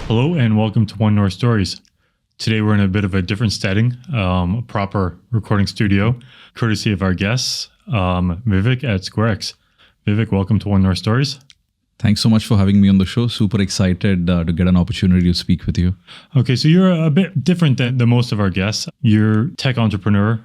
Hello and welcome to One North Stories. Today we're in a bit of a different setting, a proper recording studio, courtesy of our guests, Vivek at SquareX. Vivek, welcome to One North Stories. Thanks so much for having me on the show. Super excited to get an opportunity to speak with you. Okay, so you're a bit different than most of our guests. You're tech entrepreneur,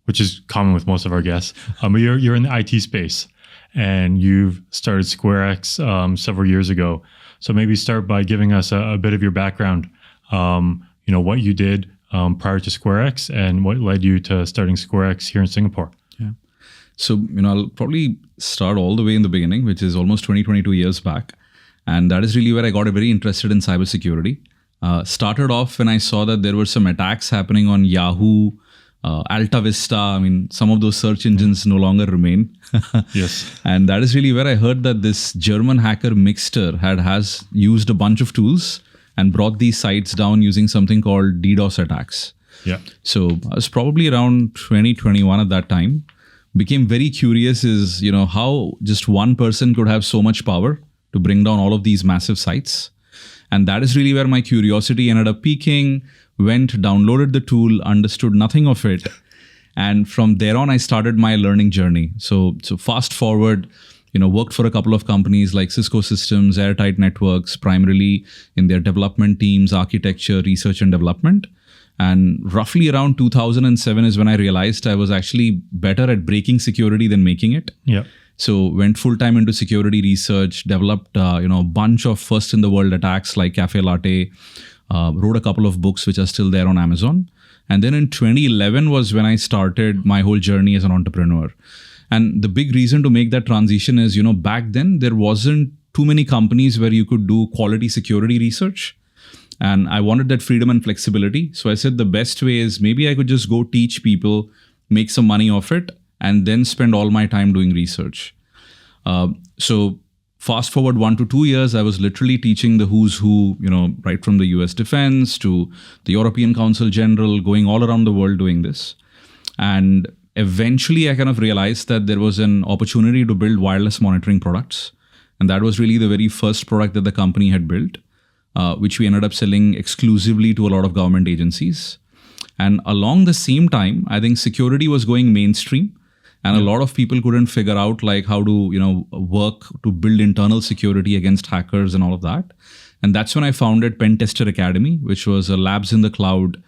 which is common with most of our guests. But you're in the IT space, and you've started SquareX several years ago. So maybe start by giving us a bit of your background. What you did prior to SquareX and what led you to starting SquareX here in Singapore. Yeah. So, I'll probably start all the way in the beginning, which is almost 22 years back. And that is really where I got very interested in cybersecurity. Started off when I saw that there were some attacks happening on Yahoo, Alta Vista. Some of those search engines no longer remain. Yes. And that is really where I heard that this German hacker Mixter has used a bunch of tools and brought these sites down using something called DDoS attacks. Yeah. So I was probably around 2021 at that time. Became very curious is, how just one person could have so much power to bring down all of these massive sites. And that is really where my curiosity ended up peaking, went, downloaded the tool, understood nothing of it. And from there on, I started my learning journey. So fast forward, worked for a couple of companies like Cisco Systems, Airtight Networks, primarily in their development teams, architecture, research and development. And roughly around 2007 is when I realized I was actually better at breaking security than making it. Yeah. So went full-time into security research, developed a bunch of first-in-the-world attacks like Cafe Latte, wrote a couple of books which are still there on Amazon. And then in 2011 was when I started my whole journey as an entrepreneur. And the big reason to make that transition is, back then there wasn't too many companies where you could do quality security research. And I wanted that freedom and flexibility. So I said the best way is maybe I could just go teach people, make some money off it, and then spend all my time doing research. So fast forward 1 to 2 years, I was literally teaching the who's who, right from the US Defense to the European Council General, going all around the world doing this. And eventually I kind of realized that there was an opportunity to build wireless monitoring products. And that was really the very first product that the company had built, which we ended up selling exclusively to a lot of government agencies. And along the same time, I think security was going mainstream. And a lot of people couldn't figure out how to, work to build internal security against hackers and all of that. And that's when I founded Pen Tester Academy, which was a labs in the cloud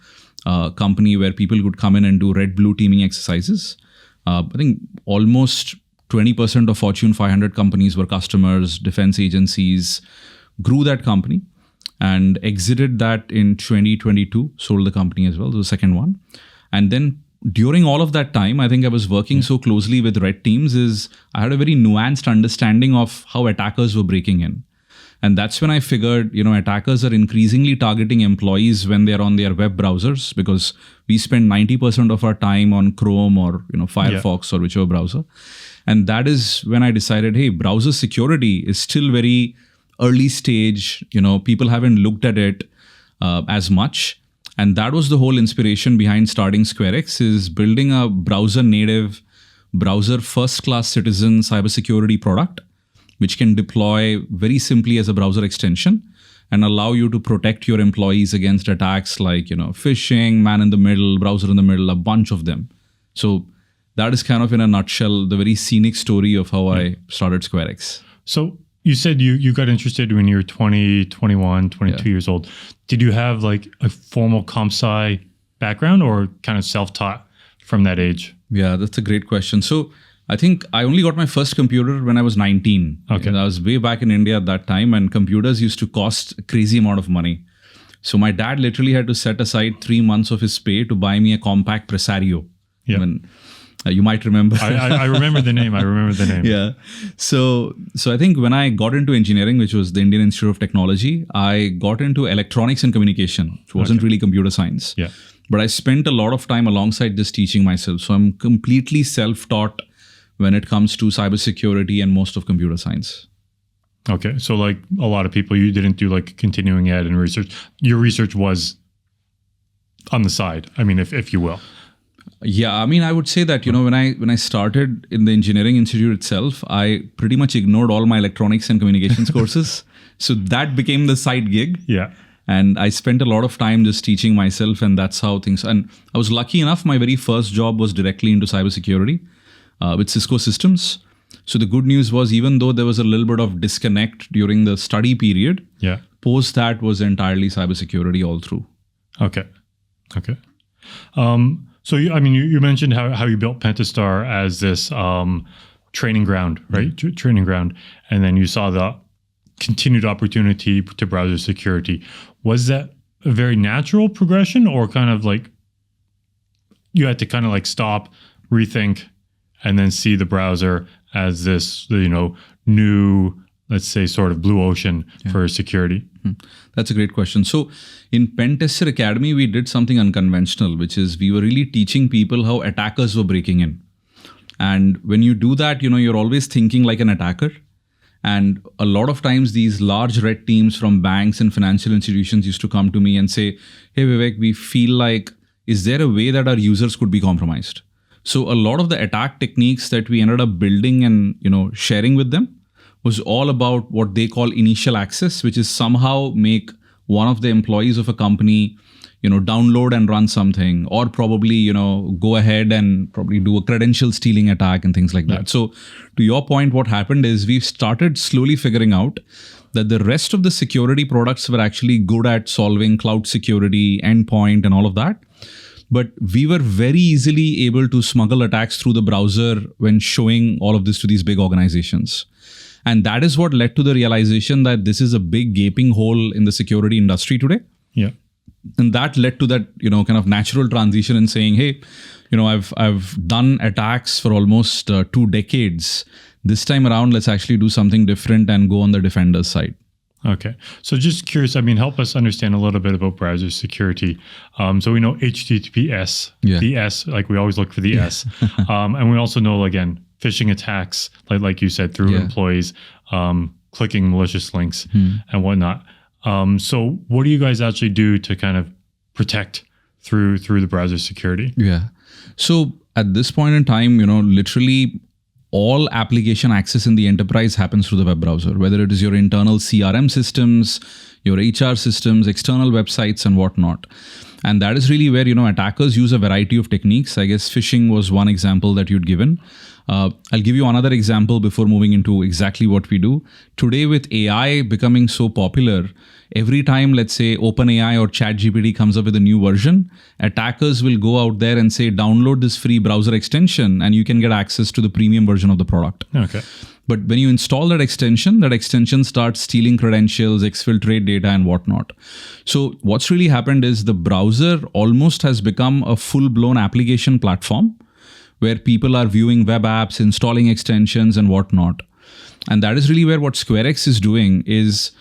company where people could come in and do red blue teaming exercises. I think almost 20% of Fortune 500 companies were customers, defense agencies, grew that company and exited that in 2022, sold the company as well, the second one. And then during all of that time, I think I was working so closely with red teams I had a very nuanced understanding of how attackers were breaking in. And that's when I figured, attackers are increasingly targeting employees when they're on their web browsers, because we spend 90% of our time on Chrome or, Firefox or whichever browser. And that is when I decided, hey, browser security is still very early stage. People haven't looked at it as much. And that was the whole inspiration behind starting SquareX, is building a browser native, browser first class citizen cybersecurity product, which can deploy very simply as a browser extension and allow you to protect your employees against attacks like, phishing, man in the middle, browser in the middle, a bunch of them. So that is kind of in a nutshell, the very scenic story of how I started SquareX. So you said you got interested when you were 20, 21, 22 years old. Did you have a formal comp sci background or kind of self-taught from that age? Yeah, that's a great question. So I think I only got my first computer when I was 19. Okay. And I was way back in India at that time, and computers used to cost a crazy amount of money. So my dad literally had to set aside 3 months of his pay to buy me a compact Presario. Yeah. You might remember. I remember the name. Yeah. So I think when I got into engineering, which was the Indian Institute of Technology, I got into electronics and communication, which wasn't really computer science. Yeah. But I spent a lot of time alongside just teaching myself. So I'm completely self-taught when it comes to cybersecurity and most of computer science. Okay. So a lot of people, you didn't do continuing ed and research. Your research was on the side, if you will. Yeah, I would say that, when I started in the engineering institute itself, I pretty much ignored all my electronics and communications courses. So that became the side gig. Yeah. And I spent a lot of time just teaching myself, and that's how things. And I was lucky enough, my very first job was directly into cybersecurity with Cisco Systems. So the good news was, even though there was a little bit of disconnect during the study period, post that was entirely cybersecurity all through. Okay. So you mentioned how you built Pentastar as this training ground, right? Training ground, and then you saw the continued opportunity to browser security. Was that a very natural progression, or kind of like you had to kind of like stop, rethink, and then see the browser as this, new, let's say, sort of blue ocean for security? That's a great question. So in Pentester Academy, we did something unconventional, which is we were really teaching people how attackers were breaking in. And when you do that, you're always thinking like an attacker. And a lot of times these large red teams from banks and financial institutions used to come to me and say, hey, Vivek, we feel like, is there a way that our users could be compromised? So a lot of the attack techniques that we ended up building and, sharing with them was all about what they call initial access, which is somehow make one of the employees of a company, download and run something, or probably, go ahead and probably do a credential stealing attack and things like that. So to your point, what happened is we've started slowly figuring out that the rest of the security products were actually good at solving cloud security, endpoint, and all of that. But we were very easily able to smuggle attacks through the browser when showing all of this to these big organizations. And that is what led to the realization that this is a big gaping hole in the security industry today. Yeah. And that led to that, kind of natural transition in saying, hey, I've done attacks for almost 2 decades. This time around, let's actually do something different and go on the defender's side. Okay. So just curious, help us understand a little bit about browser security. So we know HTTPS, the S, like we always look for the S. And we also know, again, phishing attacks, like you said, through employees, clicking malicious links and whatnot. So what do you guys actually do to kind of protect through the browser security? Yeah. So at this point in time, literally all application access in the enterprise happens through the web browser, whether it is your internal CRM systems, your HR systems, external websites, and whatnot. And that is really where, attackers use a variety of techniques. I guess phishing was one example that you'd given. I'll give you another example before moving into exactly what we do. Today, with AI becoming so popular, every time, let's say, OpenAI or ChatGPT comes up with a new version, attackers will go out there and say, download this free browser extension and you can get access to the premium version of the product. Okay. But when you install that extension starts stealing credentials, exfiltrate data and whatnot. So what's really happened is the browser almost has become a full-blown application platform where people are viewing web apps, installing extensions and whatnot. And that is really where what SquareX is doing is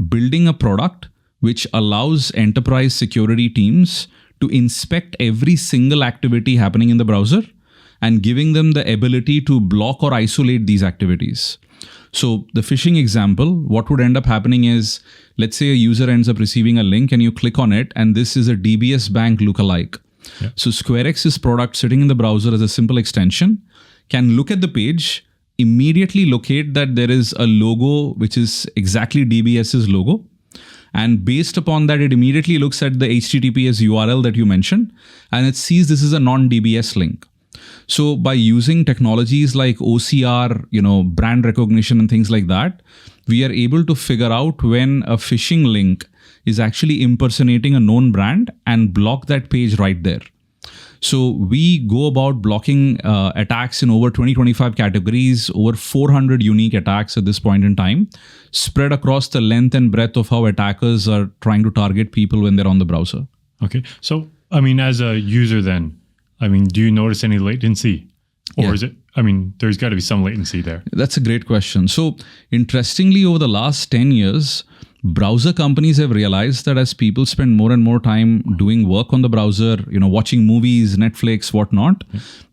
building a product which allows enterprise security teams to inspect every single activity happening in the browser and giving them the ability to block or isolate these activities. So the phishing example, what would end up happening is, let's say a user ends up receiving a link and you click on it and this is a DBS Bank lookalike. Yeah. So SquareX's product sitting in the browser as a simple extension can look at the page, immediately locate that there is a logo which is exactly DBS's logo. And based upon that, it immediately looks at the HTTPS URL that you mentioned and it sees this is a non-DBS link. So by using technologies like OCR, brand recognition and things like that, we are able to figure out when a phishing link is actually impersonating a known brand and block that page right there. So we go about blocking attacks in over 20-25 categories, over 400 unique attacks at this point in time, spread across the length and breadth of how attackers are trying to target people when they're on the browser. Okay. So, as a user then, do you notice any latency? Or is it, there's got to be some latency there. That's a great question. So interestingly, over the last 10 years, browser companies have realized that as people spend more and more time doing work on the browser, watching movies, Netflix, whatnot,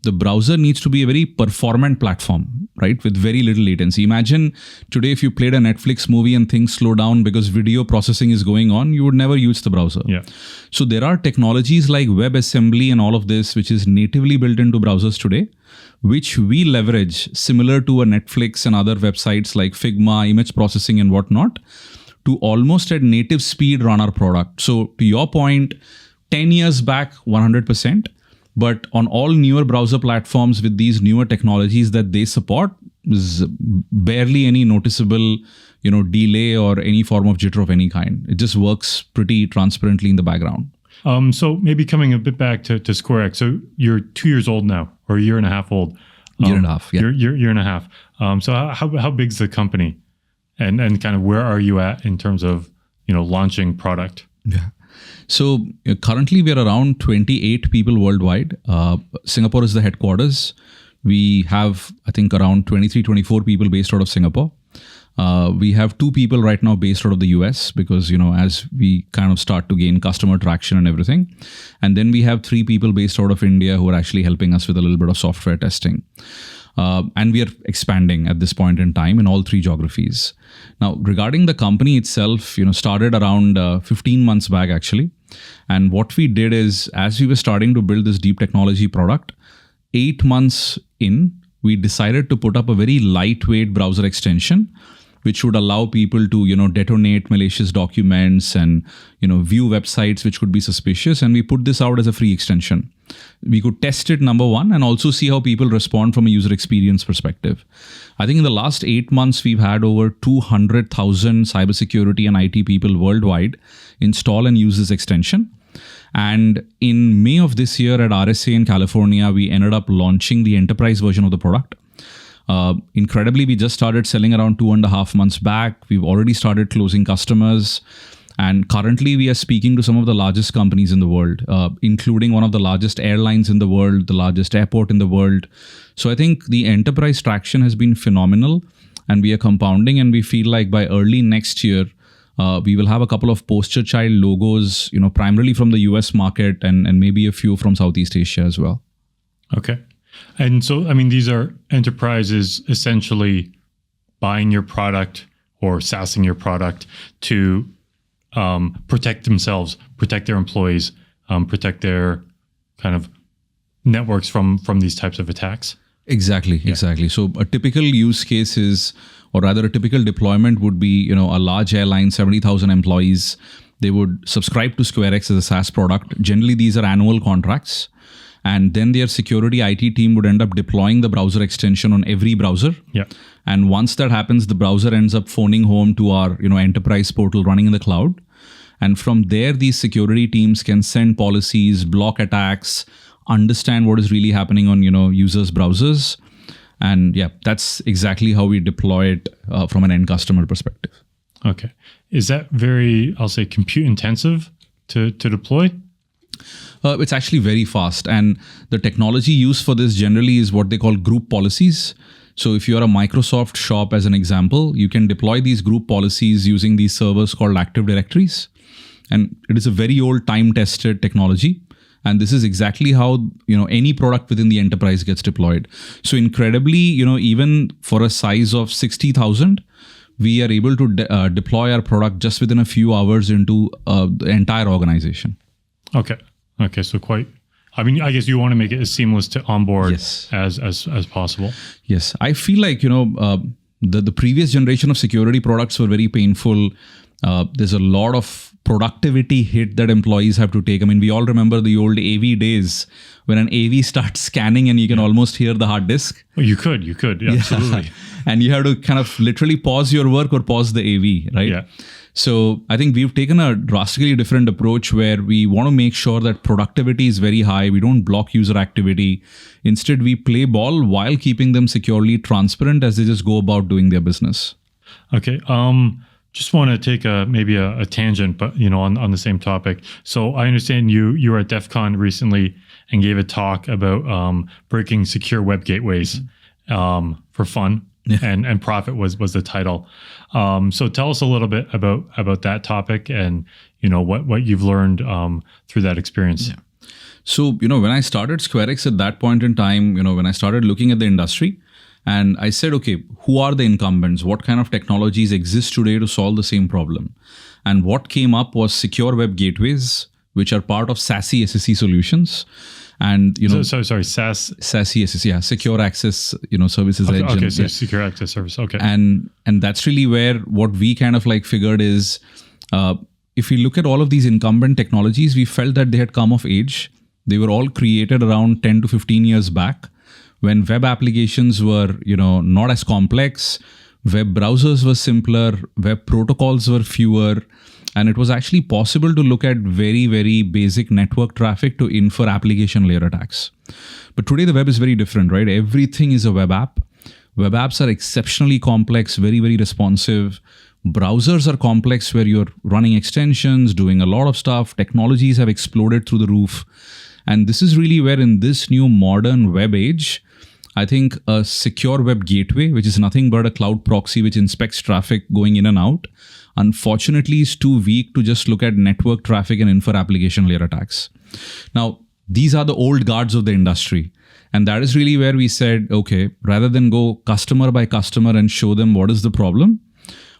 the browser needs to be a very performant platform, right? With very little latency. Imagine today, if you played a Netflix movie and things slow down because video processing is going on, you would never use the browser. Yeah. So there are technologies like WebAssembly and all of this, which is natively built into browsers today, which we leverage similar to a Netflix and other websites like Figma, image processing and whatnot, to almost at native speed run our product. So to your point, 10 years back, 100%. But on all newer browser platforms with these newer technologies that they support, is barely any noticeable, delay or any form of jitter of any kind. It just works pretty transparently in the background. So maybe coming a bit back to SquareX. So you're 2 years old now, or a year and a half old. Year and a half, yeah. Year and a half. So how big's the company, and kind of where are you at in terms of launching product? Yeah. So currently we're around 28 people worldwide. Singapore is the headquarters. We have, I think, around 23, 24 people based out of Singapore. We have 2 people right now based out of the US because, as we kind of start to gain customer traction and everything. And then we have 3 people based out of India who are actually helping us with a little bit of software testing. And we are expanding at this point in time in all 3 geographies. Now, regarding the company itself, started around 15 months back actually. And what we did is, as we were starting to build this deep technology product, 8 months in, we decided to put up a very lightweight browser extension, which would allow people to, detonate malicious documents and, view websites which could be suspicious. And we put this out as a free extension. We could test it, number one, and also see how people respond from a user experience perspective. I think in the last 8 months, we've had over 200,000 cybersecurity and IT people worldwide install and use this extension. And in May of this year at RSA in California, we ended up launching the enterprise version of the product. Incredibly, we just started selling around 2.5 months back. We've already started closing customers. And currently, we are speaking to some of the largest companies in the world, including one of the largest airlines in the world, the largest airport in the world. So I think the enterprise traction has been phenomenal, and we are compounding. And we feel like by early next year, we will have a couple of poster child logos, primarily from the US market and maybe a few from Southeast Asia as well. Okay. And so, these are enterprises essentially buying your product or SaaSing your product to protect themselves, protect their employees, protect their kind of networks from these types of attacks. Exactly. So a typical use case is, or rather a typical deployment would be, a large airline, 70,000 employees. They would subscribe to SquareX as a SaaS product. Generally, these are annual contracts. And then their security IT team would end up deploying the browser extension on every browser. Yeah. And once that happens, the browser ends up phoning home to our, enterprise portal running in the cloud. And from there, these security teams can send policies, block attacks, understand what is really happening on, users' browsers. And yeah, that's exactly how we deploy it from an end customer perspective. Okay. Is that very, I'll say, compute intensive to deploy? It's actually very fast. And the technology used for this generally is what they call group policies. So if you're a Microsoft shop, as an example, you can deploy these group policies using these servers called Active Directories. And it is a very old time-tested technology. And this is exactly how, any product within the enterprise gets deployed. So incredibly, even for a size of 60,000, we are able to deploy our product just within a few hours into the entire organization. Okay. So quite, I guess you want to make it as seamless to onboard Yes. as possible. Yes. I feel like, the previous generation of security products were very painful. There's a lot of productivity hit that employees have to take. We all remember the old AV days when an AV starts scanning and you can almost hear the hard disk. Oh, you could. Yeah, absolutely. And you have to kind of literally pause your work or pause the AV, right? Yeah. So I think we've taken a drastically different approach where we want to make sure that productivity is very high. We don't block user activity. Instead, we play ball while keeping them securely transparent as they just go about doing their business. Okay. Just want to take maybe a tangent, but on the same topic. So I understand you were at DEF CON recently and gave a talk about breaking secure web gateways for fun. Yeah. And profit was the title. So tell us a little bit about that topic and what you've learned through that experience. Yeah. So when I started SquareX at that point in time, when I started looking at the industry, and I said, okay, who are the incumbents? What kind of technologies exist today to solve the same problem? And what came up was secure web gateways, which are part of SASE SSE solutions. And sorry, SaaS. SaaS, yes, yeah, secure access, services edge. Okay, so secure access service. Okay. And that's really where what we kind of like figured is, if we look at all of these incumbent technologies, we felt that they had come of age. They were all created around 10 to 15 years back, when web applications were, not as complex, web browsers were simpler, web protocols were fewer, and it was actually possible to look at very, very basic network traffic to infer application layer attacks. But today the web is very different, right? Everything is a web app. Web apps are exceptionally complex, very, very responsive. Browsers are complex, where you're running extensions, doing a lot of stuff. Technologies have exploded through the roof. And this is really where, in this new modern web age, I think a secure web gateway, which is nothing but a cloud proxy which inspects traffic going in and out, unfortunately is too weak to just look at network traffic and infer application layer attacks. Now, these are the old guards of the industry. And that is really where we said, okay, rather than go customer by customer and show them what is the problem,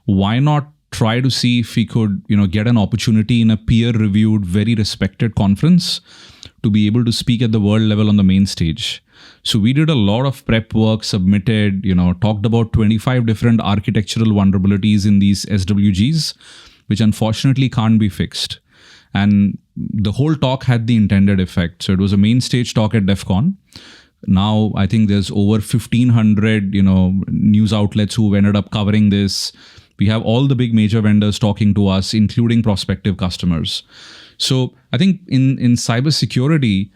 why not try to see if we could, get an opportunity in a peer-reviewed, very respected conference to be able to speak at the world level on the main stage. So we did a lot of prep work, submitted, talked about 25 different architectural vulnerabilities in these SWGs, which unfortunately can't be fixed. And the whole talk had the intended effect. So it was a main stage talk at DEF CON. Now, I think there's over 1,500, news outlets who ended up covering this. We have all the big major vendors talking to us, including prospective customers. So I think in cybersecurity,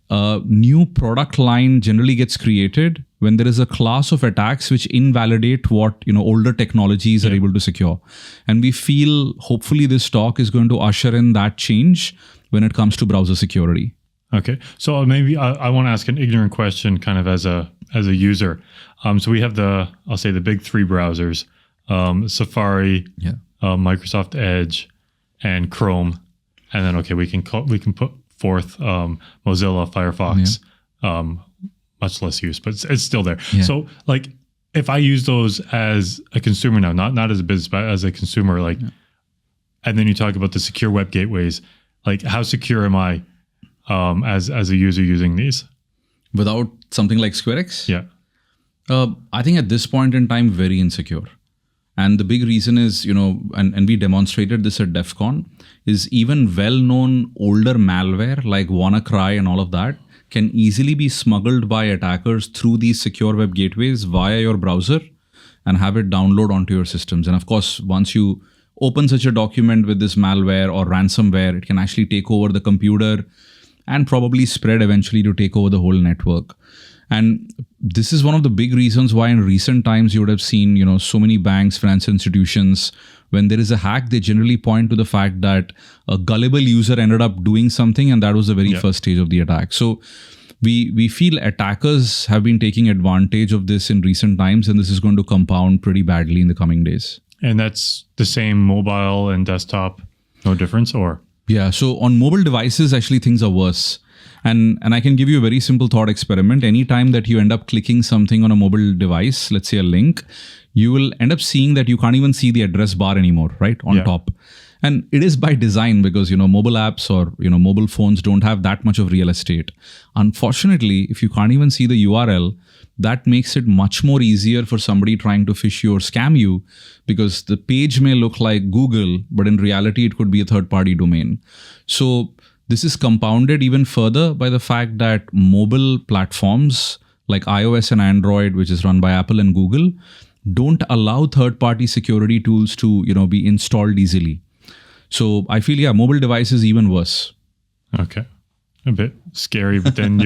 a new product line generally gets created when there is a class of attacks which invalidate what older technologies are able to secure. And we feel hopefully this talk is going to usher in that change when it comes to browser security. Okay, so maybe I want to ask an ignorant question, kind of as a user. So we have I'll say the big three browsers: Safari, Microsoft Edge, and Chrome. And then we can put forth Mozilla Firefox, much less use, but it's still there. Yeah. So if I use those as a consumer now, not as a business, but as a consumer, and then you talk about the secure web gateways, how secure am I as a user using these? Without something like SquareX? Yeah. I think at this point in time, very insecure. And the big reason is, and we demonstrated this at DEF CON, is even well-known older malware like WannaCry and all of that can easily be smuggled by attackers through these secure web gateways via your browser and have it download onto your systems. And of course, once you open such a document with this malware or ransomware, it can actually take over the computer and probably spread eventually to take over the whole network. And this is one of the big reasons why in recent times you would have seen, so many banks, financial institutions, when there is a hack, they generally point to the fact that a gullible user ended up doing something, and that was the very first stage of the attack. So we feel attackers have been taking advantage of this in recent times, and this is going to compound pretty badly in the coming days. And that's the same mobile and desktop, no difference, or? Yeah, so on mobile devices, actually things are worse. And I can give you a very simple thought experiment. Anytime that you end up clicking something on a mobile device, let's say a link, you will end up seeing that you can't even see the address bar anymore, right, on top. And it is by design because, mobile apps or, mobile phones don't have that much of real estate. Unfortunately, if you can't even see the URL, that makes it much more easier for somebody trying to phish you or scam you, because the page may look like Google, but in reality, it could be a third-party domain. So this is compounded even further by the fact that mobile platforms like iOS and Android, which is run by Apple and Google, don't allow third-party security tools to, be installed easily. So I feel, mobile devices even worse. Okay, a bit scary, but then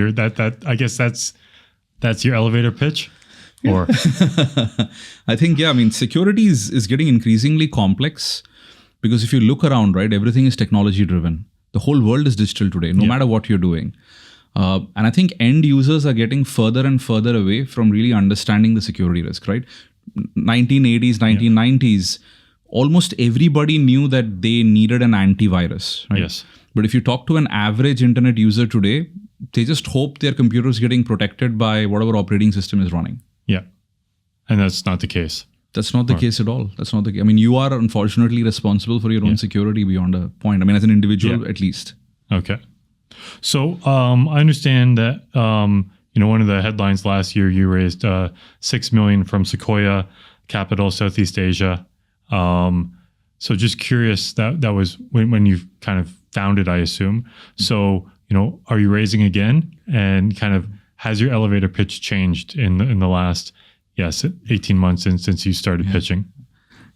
I guess that's your elevator pitch, or I think security is getting increasingly complex, because if you look around, right, everything is technology driven. The whole world is digital today, no matter what you're doing. And I think end users are getting further and further away from really understanding the security risk, right? 1980s, 1990s, almost everybody knew that they needed an antivirus, right? Yes. But if you talk to an average internet user today, they just hope their computer is getting protected by whatever operating system is running. Yeah. And that's not the case. That's not the case at all. That's not the case. You are unfortunately responsible for your own security beyond a point. As an individual, at least. Okay. So I understand that one of the headlines last year, you raised $6 million from Sequoia Capital, Southeast Asia. So just curious, that was when you kind of founded, I assume. So are you raising again? And kind of has your elevator pitch changed in the last 18 months since you started pitching?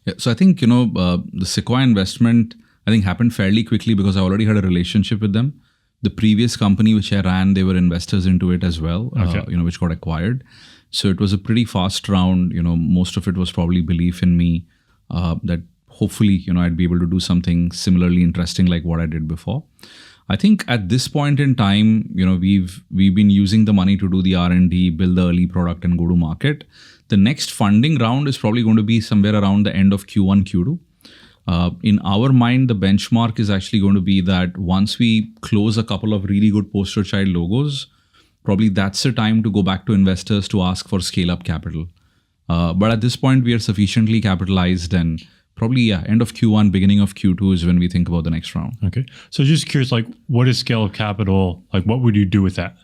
Yeah, so I think the Sequoia investment I think happened fairly quickly because I already had a relationship with them. The previous company which I ran, they were investors into it as well, which got acquired. So it was a pretty fast round. Most of it was probably belief in me that hopefully, I'd be able to do something similarly interesting like what I did before. I think at this point in time, we've been using the money to do the R&D, build the early product and go to market. The next funding round is probably going to be somewhere around the end of Q1, Q2. In our mind, the benchmark is actually going to be that once we close a couple of really good poster child logos, probably that's the time to go back to investors to ask for scale-up capital. But at this point, we are sufficiently capitalized, and probably end of Q1, beginning of Q2 is when we think about the next round. Okay. So just curious, what is scale-up capital? What would you do with that?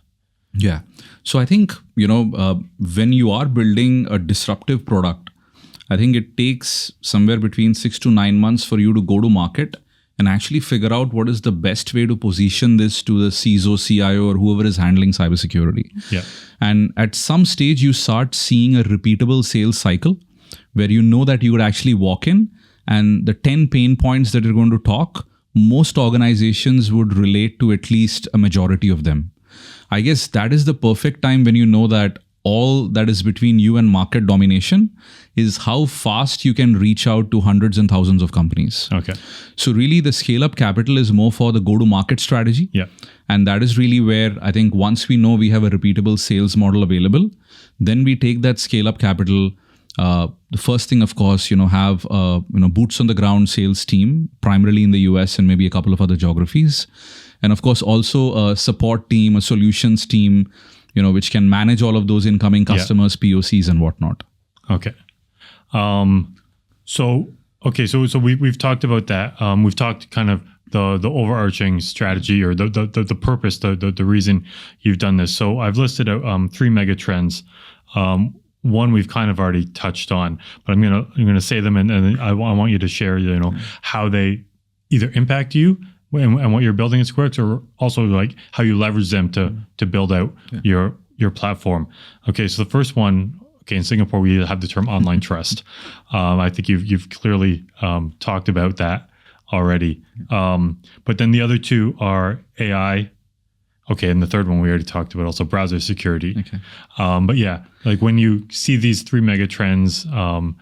Yeah. So I think, when you are building a disruptive product, I think it takes somewhere between 6 to 9 months for you to go to market and actually figure out what is the best way to position this to the CISO, CIO, or whoever is handling cybersecurity. Yeah. And at some stage, you start seeing a repeatable sales cycle where that you would actually walk in and the 10 pain points that you're going to talk, most organizations would relate to at least a majority of them. I guess that is the perfect time when that all that is between you and market domination is how fast you can reach out to hundreds and thousands of companies. Okay. So really the scale-up capital is more for the go-to-market strategy. Yeah. And that is really where I think once we know we have a repeatable sales model available, then we take that scale-up capital. The first thing, of course, have boots on the ground sales team, primarily in the US and maybe a couple of other geographies. And of course, also a support team, a solutions team, which can manage all of those incoming customers, POCs and whatnot. Okay. So we've talked about that. We've talked kind of the overarching strategy or the purpose, the reason you've done this. So I've listed out 3 mega trends. One we've kind of already touched on, but I'm gonna say them, and I want you to share how they either impact you and what you're building at SquareX, or also how you leverage them to build out your platform. Okay, so the first one. Okay, in Singapore we have the term online trust. I think you've clearly talked about that already. But then the other two are AI. Okay, and the third one we already talked about, also browser security. Okay. But when you see these 3 mega trends, how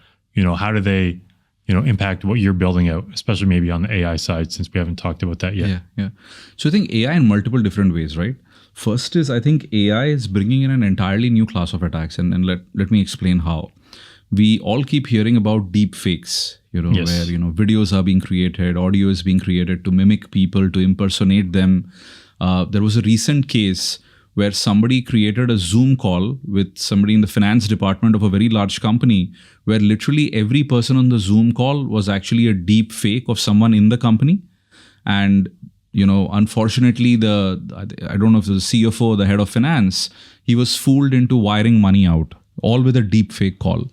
do they impact what you're building out, especially maybe on the AI side, since we haven't talked about that yet? Yeah. So I think AI in multiple different ways, right? First is I think AI is bringing in an entirely new class of attacks, and let me explain how. We all keep hearing about deep fakes, Yes. where videos are being created, audio is being created to mimic people, to impersonate them. There was a recent case where somebody created a Zoom call with somebody in the finance department of a very large company, where literally every person on the Zoom call was actually a deep fake of someone in the company. And unfortunately, I don't know if it was the CFO or the head of finance, he was fooled into wiring money out, all with a deep fake call.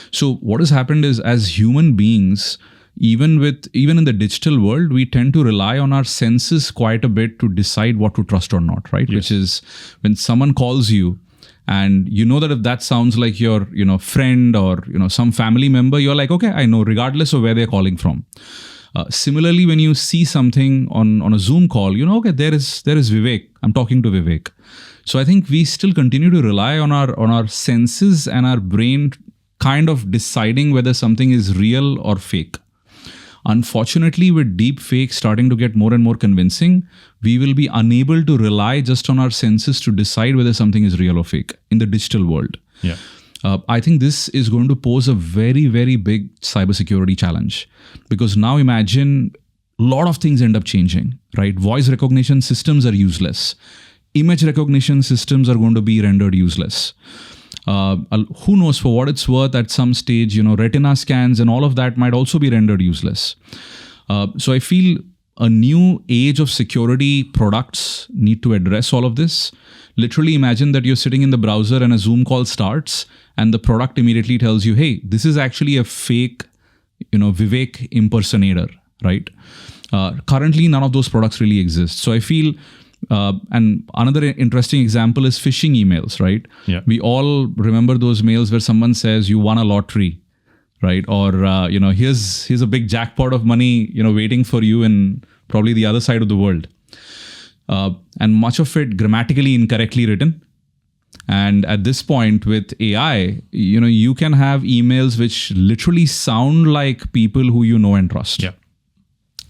So what has happened is, as human beings, even in the digital world, we tend to rely on our senses quite a bit to decide what to trust or not, right? Yes. Which is when someone calls you and that if that sounds like your friend or some family member, you're like, okay, I know, regardless of where they're calling from. Similarly, when you see something on a Zoom call, okay, there is Vivek. I'm talking to Vivek. So I think we still continue to rely on our senses and our brain kind of deciding whether something is real or fake. Unfortunately, with deep fake starting to get more and more convincing, we will be unable to rely just on our senses to decide whether something is real or fake in the digital world. Yeah. I think this is going to pose a very, very big cybersecurity challenge, because now imagine a lot of things end up changing, right? Voice recognition systems are useless. Image recognition systems are going to be rendered useless. Who knows, for what it's worth, at some stage, retina scans and all of that might also be rendered useless. So I feel a new age of security products need to address all of this. Literally imagine that you're sitting in the browser and a Zoom call starts and the product immediately tells you, hey, this is actually a fake, Vivek impersonator, right? Currently, none of those products really exist. So I feel, and another interesting example is phishing emails, right? Yeah. We all remember those mails where someone says you won a lottery, right? Or, here's a big jackpot of money, waiting for you in probably the other side of the world. And much of it grammatically incorrectly written. And at this point with AI, you can have emails which literally sound like people who you know and trust. Yeah.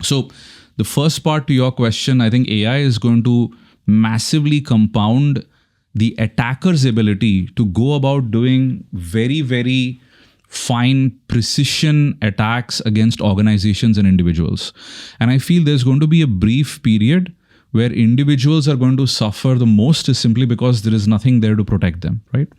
So the first part to your question, I think AI is going to massively compound the attacker's ability to go about doing very, very fine precision attacks against organizations and individuals. And I feel there's going to be a brief period where individuals are going to suffer the most is simply because there is nothing there to protect them, right?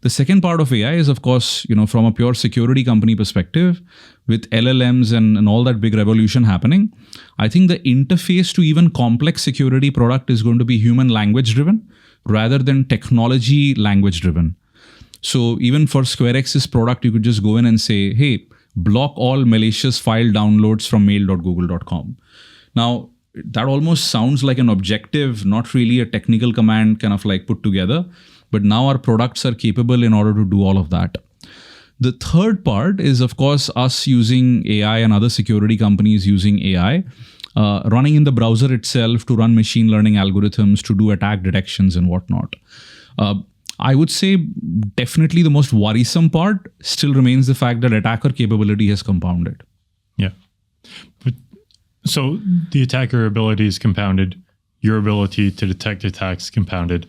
The second part of AI is, of course, from a pure security company perspective, with LLMs and all that big revolution happening, I think the interface to even complex security product is going to be human language driven rather than technology language driven. So even for SquareX's product, you could just go in and say, hey, block all malicious file downloads from mail.google.com. Now, that almost sounds like an objective, not really a technical command kind of like put together. But now our products are capable in order to do all of that. The third part is, of course, us using AI and other security companies using AI, running in the browser itself to run machine learning algorithms to do attack detections and whatnot. I would say definitely the most worrisome part still remains the fact that attacker capability has compounded. Yeah. But so the attacker ability is compounded, your ability to detect attacks compounded.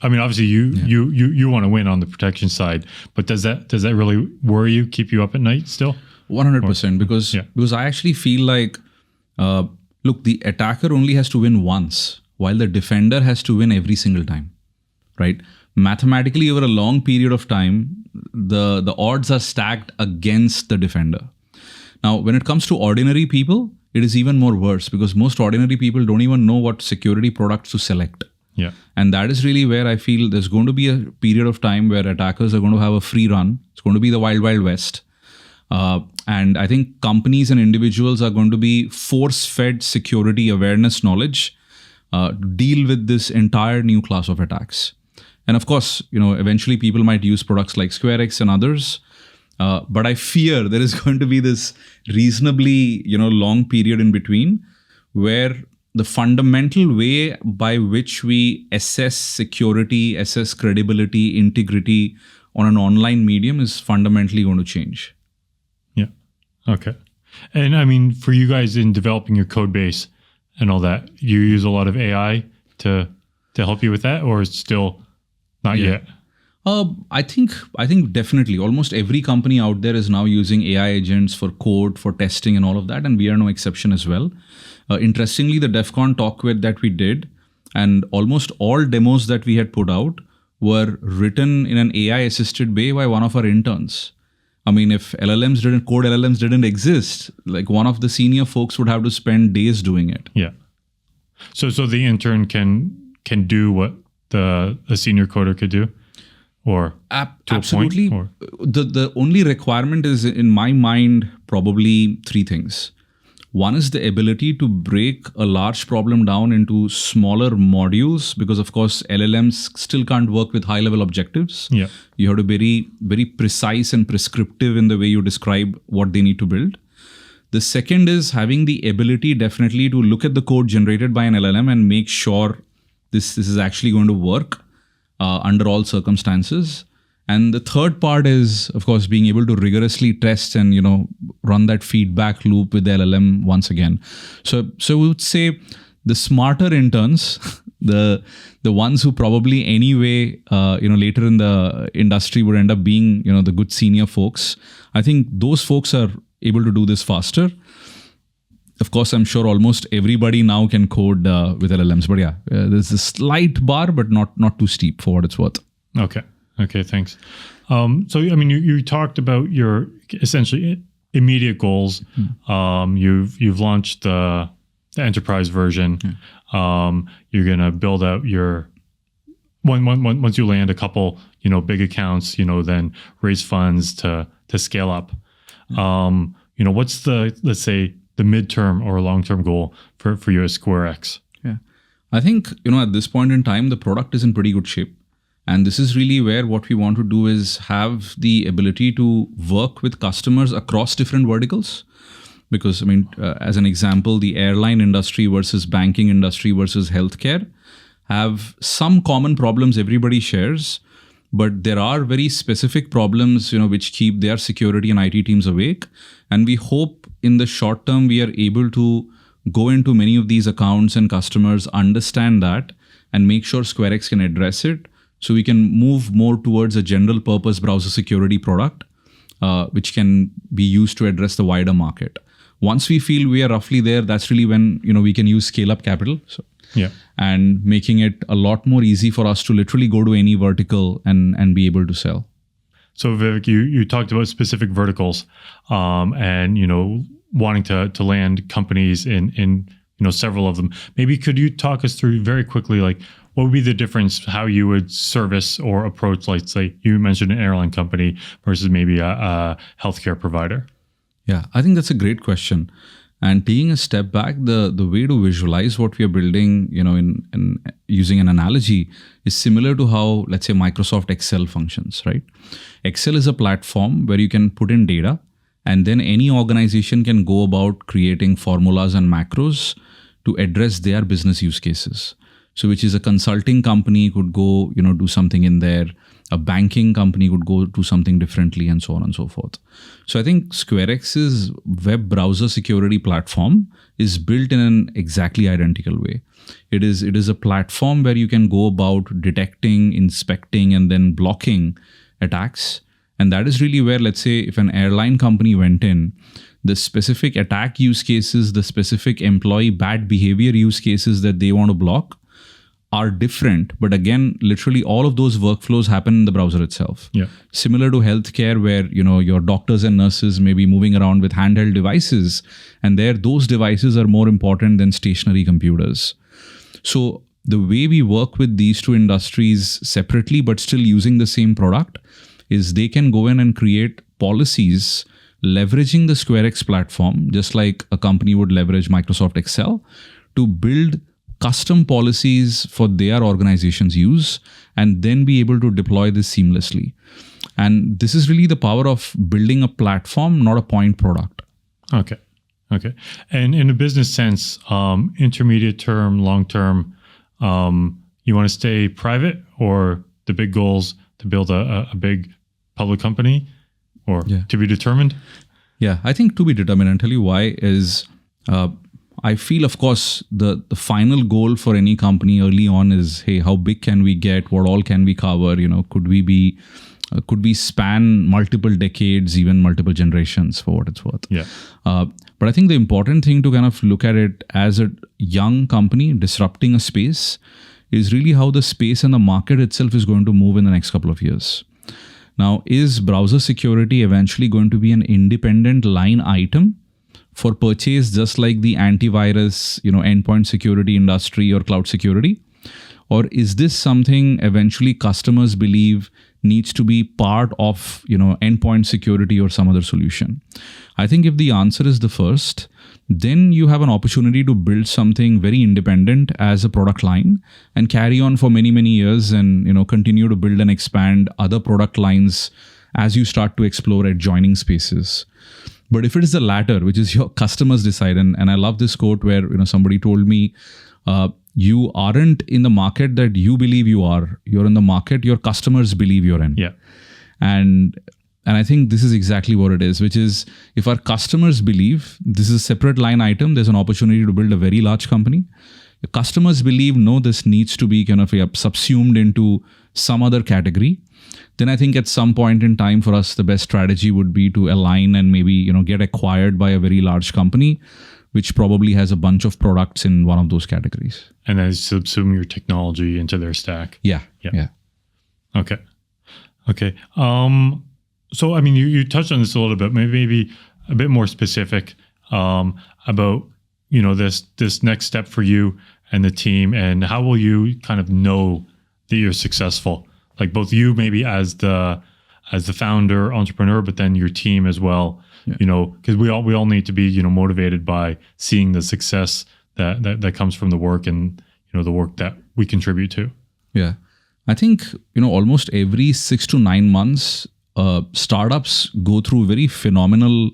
Obviously you want to win on the protection side, but does that really worry you, keep you up at night still? 100%, because I actually feel like, look, the attacker only has to win once, while the defender has to win every single time, right? Mathematically, over a long period of time, the odds are stacked against the defender. Now, when it comes to ordinary people, it is even more worse because most ordinary people don't even know what security products to select. Yeah. And that is really where I feel there's going to be a period of time where attackers are going to have a free run. It's going to be the wild, wild west. And I think companies and individuals are going to be force-fed security awareness knowledge to deal with this entire new class of attacks. And of course, eventually people might use products like SquareX and others. But I fear there is going to be this reasonably, long period in between where the fundamental way by which we assess security, assess credibility, integrity on an online medium is fundamentally going to change. Yeah. Okay. And for you guys in developing your code base and all that, you use a lot of AI to help you with that, or it's still not yet? I think definitely almost every company out there is now using AI agents for code, for testing and all of that. And we are no exception as well. Interestingly, the DEF CON talk that we did and almost all demos that we had put out were written in an AI assisted way by one of our interns. If code LLMs didn't exist, like one of the senior folks would have to spend days doing it. Yeah. So the intern can do what the senior coder could do? Or absolutely. Or? The only requirement is, in my mind, probably three things. One is the ability to break a large problem down into smaller modules, because of course LLMs still can't work with high-level objectives. Yeah. You have to be very, very precise and prescriptive in the way you describe what they need to build. The second is having the ability definitely to look at the code generated by an LLM and make sure this is actually going to work under all circumstances. And the third part is, of course, being able to rigorously test and, run that feedback loop with the LLM once again. So we would say the smarter interns, the ones who probably anyway, later in the industry would end up being, the good senior folks. I think those folks are able to do this faster. Of course, I'm sure almost everybody now can code with LLMs. But yeah, there's a slight bar, but not too steep for what it's worth. Okay, thanks. So, you talked about your essentially immediate goals. You've launched the enterprise version. You're gonna build out your once you land a couple, big accounts, then raise funds to scale up. What's let's say the midterm or long-term goal for you as SquareX? Yeah, I think at this point in time the product is in pretty good shape. And this is really where what we want to do is have the ability to work with customers across different verticals. Because, as an example, the airline industry versus banking industry versus healthcare have some common problems everybody shares. But there are very specific problems, which keep their security and IT teams awake. And we hope in the short term, we are able to go into many of these accounts and customers understand that and make sure SquareX can address it. So we can move more towards a general purpose browser security product, which can be used to address the wider market. Once we feel we are roughly there, that's really when we can use scale-up capital. So, and making it a lot more easy for us to literally go to any vertical and be able to sell. So Vivek, you talked about specific verticals, and wanting to land companies in several of them. Maybe could you talk us through very quickly, like, what would be the difference, how you would service or approach, like, say, you mentioned an airline company versus maybe a healthcare provider? Yeah, I think that's a great question. And taking a step back, the way to visualize what we are building, in using an analogy, is similar to how, let's say, Microsoft Excel functions, right? Excel is a platform where you can put in data, and then any organization can go about creating formulas and macros to address their business use cases. So which is a consulting company could go, do something in there. A banking company could go do something differently, and so on and so forth. So I think SquareX's web browser security platform is built in an exactly identical way. It is a platform where you can go about detecting, inspecting, and then blocking attacks. And that is really where, let's say, if an airline company went in, the specific attack use cases, the specific employee bad behavior use cases that they want to block are different. But again, literally all of those workflows happen in the browser itself. Yeah. Similar to healthcare, where your doctors and nurses may be moving around with handheld devices, and those devices are more important than stationary computers. So the way we work with these two industries separately, but still using the same product, is they can go in and create policies leveraging the SquareX platform, just like a company would leverage Microsoft Excel, to build custom policies for their organization's use, and then be able to deploy this seamlessly. And this is really the power of building a platform, not a point product. Okay. And in a business sense, intermediate term, long term, you want to stay private, or the big goals to build a big public company, or to be determined? Yeah, I think to be determined. And tell you why is, I feel, of course, the final goal for any company early on is, hey, how big can we get? What all can we cover? Could we span multiple decades, even multiple generations, for what it's worth? Yeah. But I think the important thing to kind of look at it as a young company disrupting a space is really how the space and the market itself is going to move in the next couple of years. Now, is browser security eventually going to be an independent line item for purchase, just like the antivirus, endpoint security industry or cloud security? Or is this something eventually customers believe needs to be part of, endpoint security or some other solution? I think if the answer is the first, then you have an opportunity to build something very independent as a product line and carry on for many, many years, and, continue to build and expand other product lines as you start to explore adjoining spaces. But if it is the latter, which is your customers decide, and I love this quote where somebody told me, you aren't in the market that you believe you are. You're in the market your customers believe you're in. Yeah. And I think this is exactly what it is, which is, if our customers believe this is a separate line item, there's an opportunity to build a very large company. The customers believe, no, this needs to be kind of subsumed into some other category. Then I think at some point in time for us, the best strategy would be to align and maybe, get acquired by a very large company, which probably has a bunch of products in one of those categories. And then subsume your technology into their stack. Yeah. Okay. So, you touched on this a little bit. Maybe a bit more specific about this next step for you and the team, and how will you kind of know that you're successful? Like both you maybe as the founder, entrepreneur, but then your team as well. Yeah. Because we all need to be motivated by seeing the success that comes from the work and the work that we contribute to. Yeah, I think almost every 6 to 9 months, startups go through very phenomenally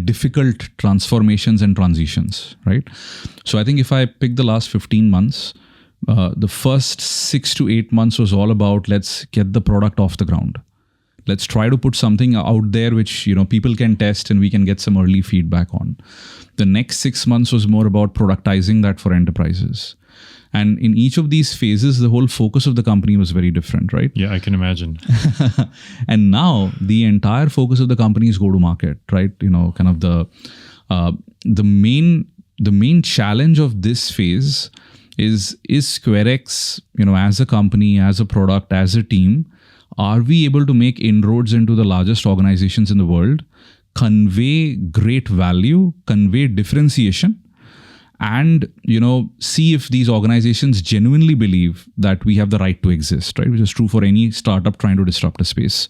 difficult transformations and transitions, right? So I think if I pick the last 15 months, the first 6 to 8 months was all about let's get the product off the ground. Let's try to put something out there which people can test and we can get some early feedback on. The next 6 months was more about productizing that for enterprises. And in each of these phases, the whole focus of the company was very different, right? Yeah, I can imagine. And now the entire focus of the company is go to market, right? Kind of the main challenge of this phase is SquareX, as a company, as a product, as a team, are we able to make inroads into the largest organizations in the world, convey great value, convey differentiation, and see if these organizations genuinely believe that we have the right to exist, right? Which is true for any startup trying to disrupt a space.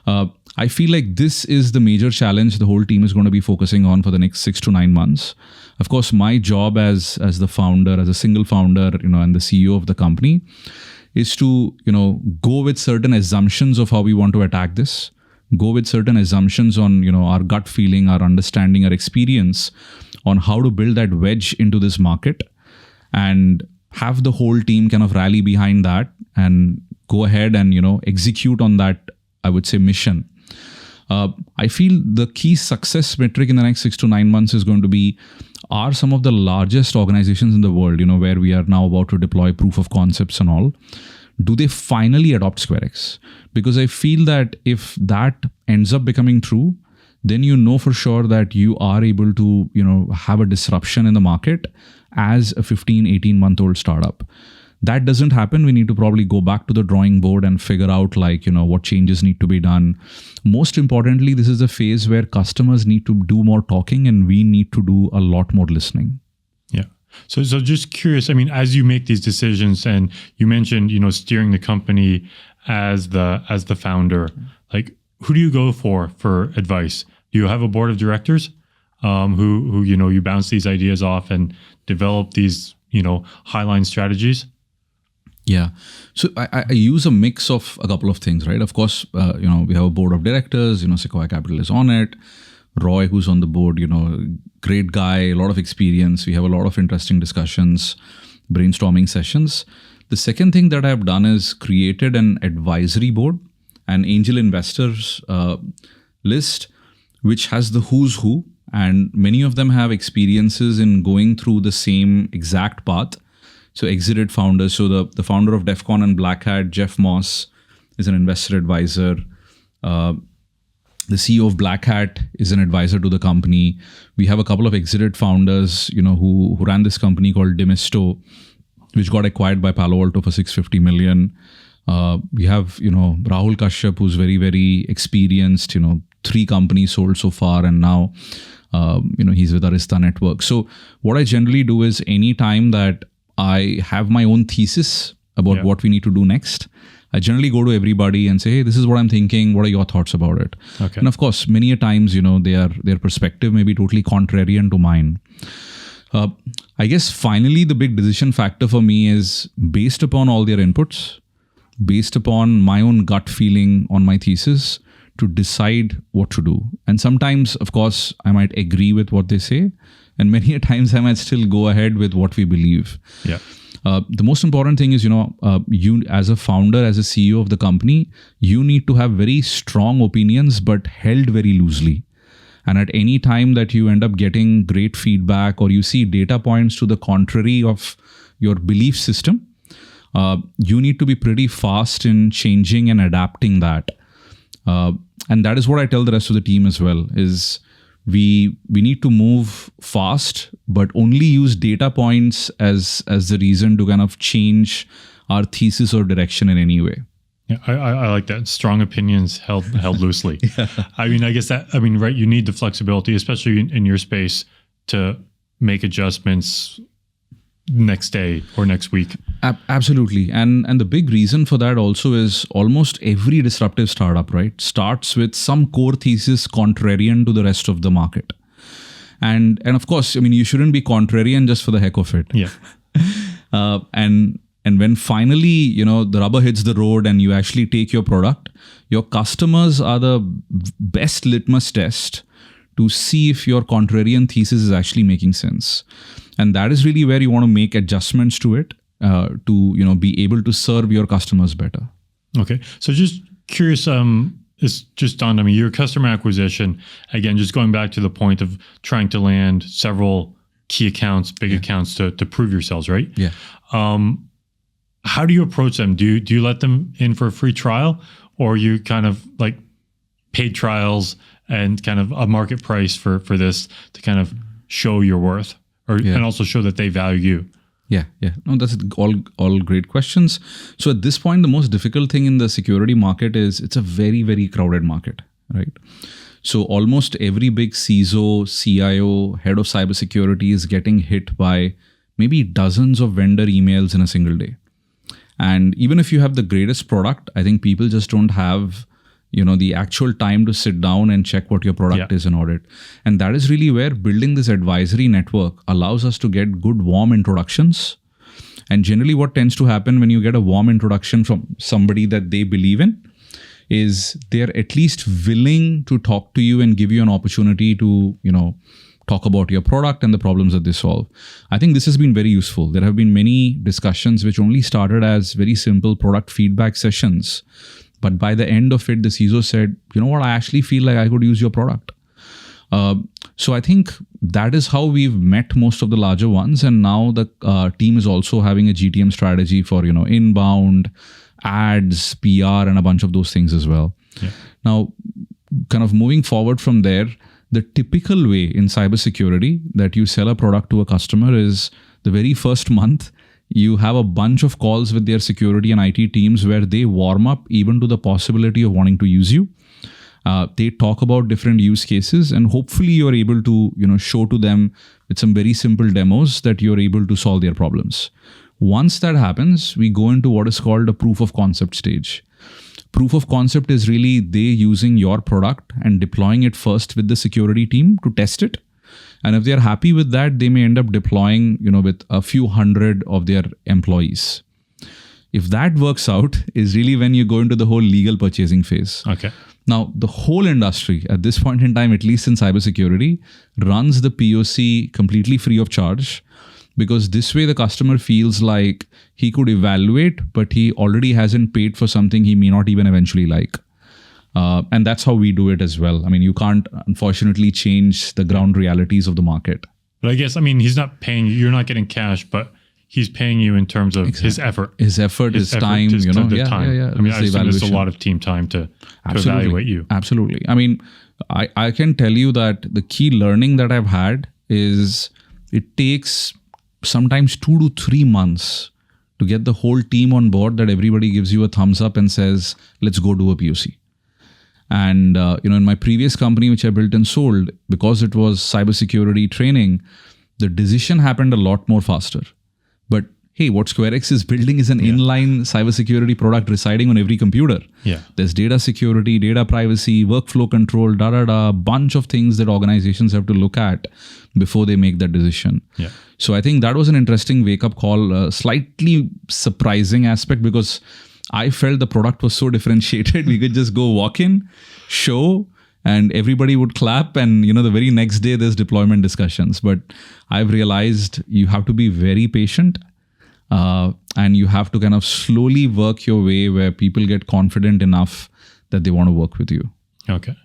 I feel like this is the major challenge the whole team is going to be focusing on for the next 6 to 9 months. Of course, my job as the founder, as a single founder, and the CEO of the company, is to go with certain assumptions of how we want to attack this, go with certain assumptions on our gut feeling, our understanding, our experience on how to build that wedge into this market, and have the whole team kind of rally behind that and go ahead and execute on that, I would say, mission. I feel the key success metric in the next 6 to 9 months is going to be, are some of the largest organizations in the world, where we are now about to deploy proof of concepts and all, do they finally adopt SquareX? Because I feel that if that ends up becoming true, then for sure that you are able to, have a disruption in the market as a 15, 18-month-old startup. That doesn't happen. We need to probably go back to the drawing board and figure out what changes need to be done. Most importantly, this is a phase where customers need to do more talking and we need to do a lot more listening. Yeah. So just curious, as you make these decisions, and you mentioned, steering the company as the founder, like, who do you go for advice? Do you have a board of directors who you bounce these ideas off and develop these highline strategies? Yeah. So I use a mix of a couple of things, right? Of course, we have a board of directors, Sequoia Capital is on it. Roy, who's on the board, great guy, a lot of experience. We have a lot of interesting discussions, brainstorming sessions. The second thing that I've done is created an advisory board, an angel investors list, which has the who's who, and many of them have experiences in going through the same exact path. So exited founders. So the founder of DEFCON and Black Hat, Jeff Moss, is an investor advisor. The CEO of Black Hat is an advisor to the company. We have a couple of exited founders, who ran this company called Demisto, which got acquired by Palo Alto for $650 million. We have, Rahul Kashyap, who's very, very experienced, 3 companies sold so far, and now, he's with Arista Network. So what I generally do is, anytime that I have my own thesis about what we need to do next, I generally go to everybody and say, hey, this is what I'm thinking. What are your thoughts about it? Okay. And of course, many a times, their perspective may be totally contrarian to mine. I guess finally, the big decision factor for me is, based upon all their inputs, based upon my own gut feeling on my thesis, to decide what to do. And sometimes, of course, I might agree with what they say, and many a times I might still go ahead with what we believe. Yeah. The most important thing is, you as a founder, as a CEO of the company, you need to have very strong opinions, but held very loosely. And at any time that you end up getting great feedback, or you see data points to the contrary of your belief system, you need to be pretty fast in changing and adapting that. And that is what I tell the rest of the team as well, is we need to move fast, but only use data points as the reason to kind of change our thesis or direction in any way. Yeah, I like that. Strong opinions held loosely. Yeah. I mean, I guess right, you need the flexibility, especially in your space, to make adjustments next day or next week. Absolutely. And the big reason for that also is almost every disruptive startup, right, starts with some core thesis contrarian to the rest of the market. And of course, I mean, you shouldn't be contrarian just for the heck of it. Yeah. And when finally, the rubber hits the road and you actually take your product, your customers are the best litmus test to see if your contrarian thesis is actually making sense. And that is really where you want to make adjustments to it to, be able to serve your customers better. Okay. So just curious, it's just dawned on me, your customer acquisition, again, just going back to the point of trying to land several key accounts, big accounts to prove yourselves, right? Yeah. How do you approach them? Do you let them in for a free trial, or you kind of like paid trials and kind of a market price for this to kind of show your worth, and also show that they value you? Yeah. No, that's all great questions. So at this point, the most difficult thing in the security market is it's a very, very crowded market, right? So almost every big CISO, CIO, head of cybersecurity is getting hit by maybe dozens of vendor emails in a single day. And even if you have the greatest product, I think people just don't have, the actual time to sit down and check what your product is and audit. And that is really where building this advisory network allows us to get good warm introductions. And generally what tends to happen when you get a warm introduction from somebody that they believe in is they're at least willing to talk to you and give you an opportunity to, talk about your product and the problems that they solve. I think this has been very useful. There have been many discussions which only started as very simple product feedback sessions. But by the end of it, the CISO said, you know what, I actually feel like I could use your product. So I think that is how we've met most of the larger ones. And now the team is also having a GTM strategy for, inbound, ads, PR, and a bunch of those things as well. Yeah. Now, kind of moving forward from there, the typical way in cybersecurity that you sell a product to a customer is the very first month, you have a bunch of calls with their security and IT teams where they warm up even to the possibility of wanting to use you. They talk about different use cases, and hopefully you're able to, show to them with some very simple demos that you're able to solve their problems. Once that happens, we go into what is called a proof of concept stage. Proof of concept is really they using your product and deploying it first with the security team to test it. And if they're happy with that, they may end up deploying, with a few hundred of their employees. If that works out, is really when you go into the whole legal purchasing phase. Okay. Now, the whole industry at this point in time, at least in cybersecurity, runs the POC completely free of charge, because this way the customer feels like he could evaluate, but he already hasn't paid for something he may not even eventually like. And that's how we do it as well. I mean, you can't, unfortunately, change the ground realities of the market. But I guess, he's not paying you, you're not getting cash, but he's paying you in terms of his effort. His effort, his time, time. Yeah. I assume it's a lot of team time to evaluate you. Absolutely. I can tell you that the key learning that I've had is it takes sometimes 2 to 3 months to get the whole team on board, that everybody gives you a thumbs up and says, let's go do a POC. And, in my previous company, which I built and sold, because it was cybersecurity training, the decision happened a lot more faster. But hey, what SquareX is building is an inline cybersecurity product residing on every computer. Yeah. There's data security, data privacy, workflow control, bunch of things that organizations have to look at before they make that decision. Yeah. So I think that was an interesting wake-up call, a slightly surprising aspect, because I felt the product was so differentiated. We could just go walk in, show, and everybody would clap. And, the very next day there's deployment discussions. But I've realized you have to be very patient, and you have to kind of slowly work your way where people get confident enough that they want to work with you. Okay.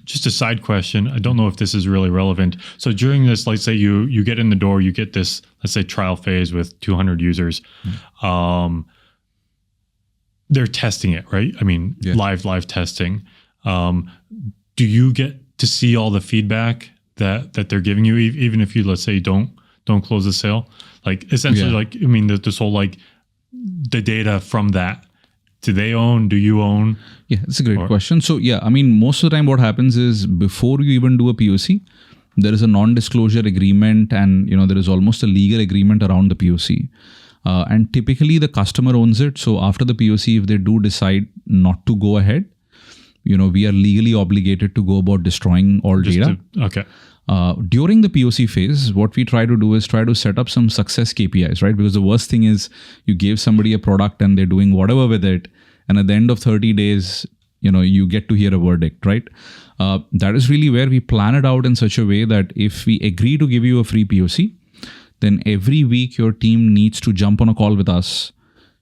Just a side question. I don't know if this is really relevant. So during this, let's say you get in the door, you get this, let's say, trial phase with 200 users. They're testing it, right? Live testing. Do you get to see all the feedback that they're giving you, even if you, let's say, don't close the sale? Like essentially, this whole the data from that Do they own? Do you own? Yeah, that's a great question. So yeah, I mean, most of the time what happens is before you even do a POC, there is a non-disclosure agreement, and there is almost a legal agreement around the POC. And typically the customer owns it. So after the POC, if they do decide not to go ahead, we are legally obligated to go about destroying all data. Okay. During the POC phase, what we try to do is try to set up some success KPIs, right? Because the worst thing is you give somebody a product and they're doing whatever with it, and at the end of 30 days, you get to hear a verdict, right? That is really where we plan it out in such a way that if we agree to give you a free POC, then every week your team needs to jump on a call with us,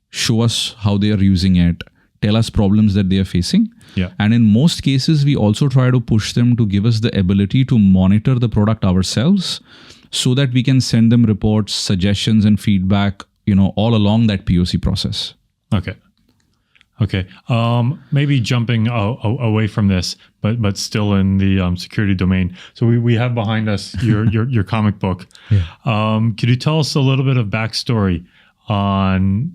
show us how they are using it, tell us problems that they are facing. Yeah. And in most cases, we also try to push them to give us the ability to monitor the product ourselves so that we can send them reports, suggestions, and feedback, all along that POC process. Okay. Maybe jumping away from this, but still in the security domain. So we have behind us your comic book. Yeah. Could you tell us a little bit of backstory on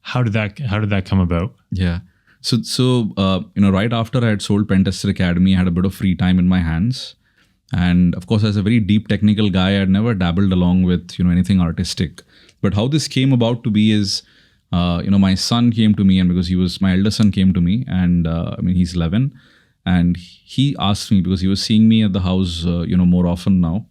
how did that come about? Yeah. So right after I had sold Pentester Academy, I had a bit of free time in my hands, and of course, as a very deep technical guy, I had never dabbled along with anything artistic. But how this came about to be is, my son came to me, and because my elder son came to me, and he's 11, and he asked me because he was seeing me at the house, more often now.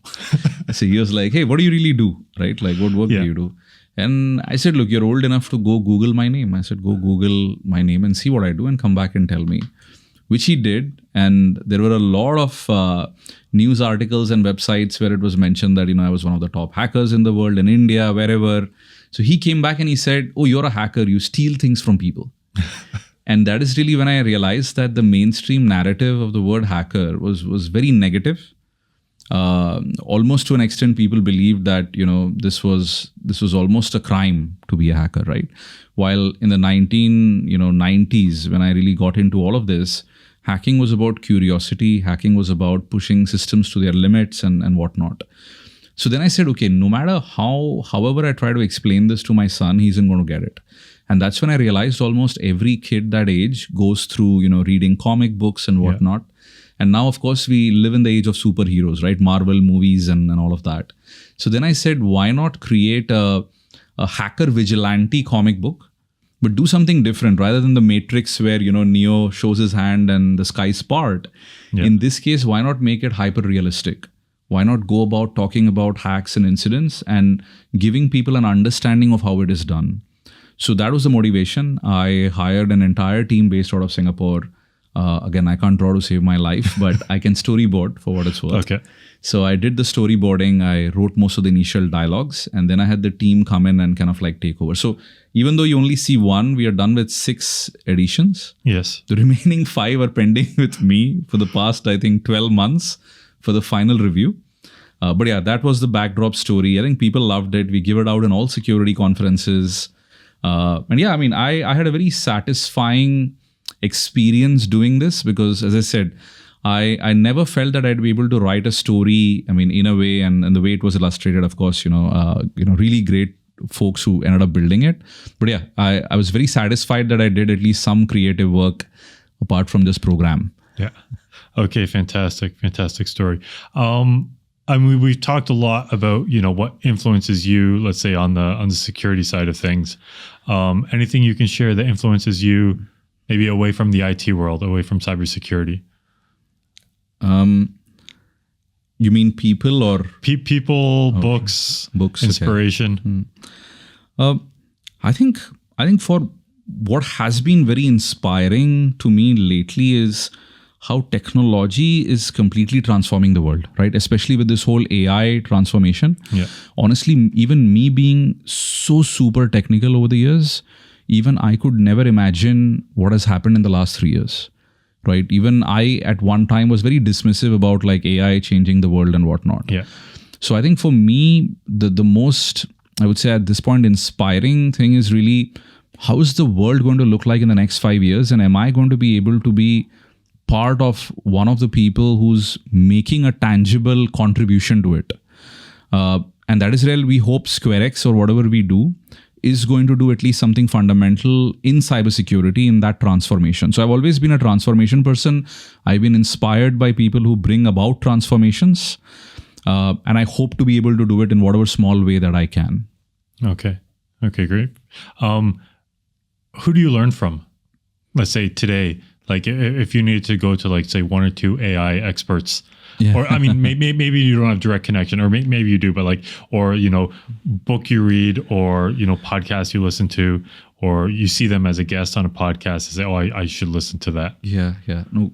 So he was like, "Hey, what do you really do? Right? Like, what work do you do?" And I said, "Look, you're old enough to go Google my name." I said, "Go Google my name and see what I do and come back and tell me," which he did. And there were a lot of news articles and websites where it was mentioned that, I was one of the top hackers in the world, in India, wherever. So he came back and he said, "Oh, you're a hacker. You steal things from people." And that is really when I realized that the mainstream narrative of the word hacker was very negative. Almost to an extent, people believed that this was almost a crime to be a hacker, right? While in the 90s, when I really got into all of this, hacking was about curiosity. Hacking was about pushing systems to their limits and whatnot. So then I said, okay, no matter however I try to explain this to my son, he isn't going to get it. And that's when I realized almost every kid that age goes through, reading comic books and whatnot. Yeah. And now, of course, we live in the age of superheroes, right? Marvel movies and all of that. So then I said, why not create a hacker vigilante comic book, but do something different rather than the Matrix where, Neo shows his hand and the skies part. Yeah. In this case, why not make it hyper realistic? Why not go about talking about hacks and incidents and giving people an understanding of how it is done? So that was the motivation. I hired an entire team based out of Singapore. Again, I can't draw to save my life, but I can storyboard for what it's worth. Okay. So I did the storyboarding. I wrote most of the initial dialogues, and then I had the team come in and kind of like take over. So even though you only see one, we are done with 6 editions. Yes. The remaining 5 are pending with me for the past, I think, 12 months for the final review. But yeah, that was the backdrop story. I think people loved it. We give it out in all security conferences. And yeah, I had a very satisfying experience doing this because, as I said, I never felt that I'd be able to write a story, in a way, and the way it was illustrated, of course, really great folks who ended up building it. But yeah, I was very satisfied that I did at least some creative work apart from this program. Yeah. Okay. Fantastic story. We've talked a lot about, what influences you, let's say on the security side of things. Anything you can share that influences you maybe away from the IT world, away from cybersecurity? You mean people or? People, okay. Books, inspiration. Okay. I think for what has been very inspiring to me lately is how technology is completely transforming the world, right? Especially with this whole AI transformation. Yeah. Honestly, even me being so super technical over the years, even I could never imagine what has happened in the last 3 years, right? Even I, at one time, was very dismissive about like AI changing the world and whatnot. Yeah. So I think for me, the most, I would say at this point, inspiring thing is really, how is the world going to look like in the next 5 years? And am I going to be able to be part of one of the people who's making a tangible contribution to it? And that is where we hope SquareX or whatever we do is going to do at least something fundamental in cybersecurity in that transformation. So I've always been a transformation person. I've been inspired by people who bring about transformations. And I hope to be able to do it in whatever small way that I can. Okay, great. Who do you learn from? Let's say today, like if you needed to go to like say one or two AI experts, or I mean, maybe you don't have direct connection, or maybe you do, but like, or book you read, or podcast you listen to, or you see them as a guest on a podcast and say, oh, I should listen to that. Yeah. No.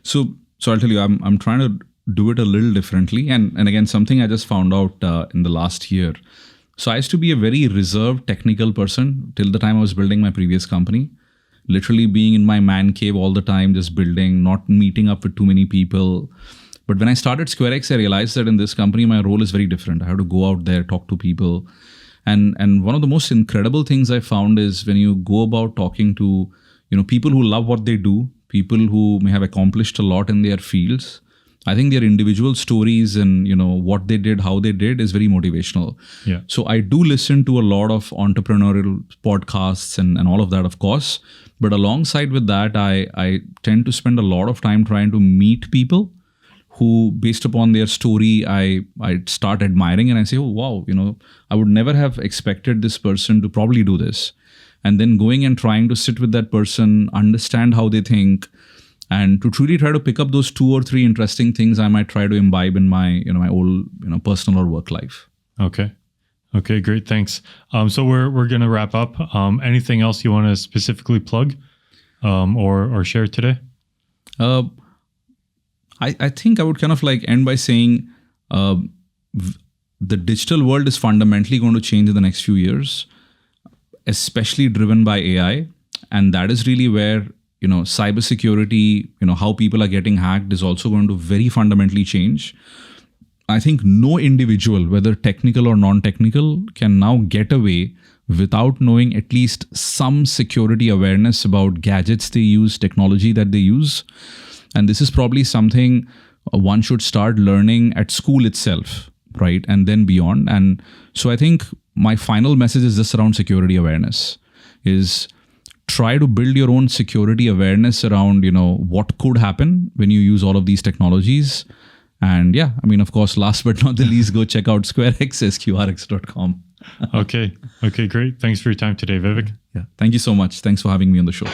So I'll tell you, I'm trying to do it a little differently, and again, something I just found out in the last year. So I used to be a very reserved technical person till the time I was building my previous company. Literally being in my man cave all the time, just building, not meeting up with too many people. But when I started SquareX, I realized that in this company, my role is very different. I have to go out there, talk to people. And one of the most incredible things I found is when you go about talking to, people who love what they do, people who may have accomplished a lot in their fields, I think their individual stories and, what they did, how they did is very motivational. Yeah. So I do listen to a lot of entrepreneurial podcasts and all of that, of course. But alongside with that, I tend to spend a lot of time trying to meet people who, based upon their story, I start admiring, and I say, oh, wow, I would never have expected this person to probably do this. And then going and trying to sit with that person, understand how they think, and to truly try to pick up those 2 or 3 interesting things I might try to imbibe in my, my whole, personal or work life. Okay, great. Thanks. So we're going to wrap up. Anything else you want to specifically plug or share today? I think I would kind of like end by saying the digital world is fundamentally going to change in the next few years, especially driven by AI. And that is really where, cybersecurity, how people are getting hacked is also going to very fundamentally change. I think no individual, whether technical or non-technical, can now get away without knowing at least some security awareness about gadgets they use, technology that they use. And this is probably something one should start learning at school itself, right? And then beyond. And so I think my final message is just around security awareness, is try to build your own security awareness around, what could happen when you use all of these technologies. And yeah, I mean, of course, last but not the least, go check out SquareX, SQRX.com. Okay, great. Thanks for your time today, Vivek. Yeah, thank you so much. Thanks for having me on the show.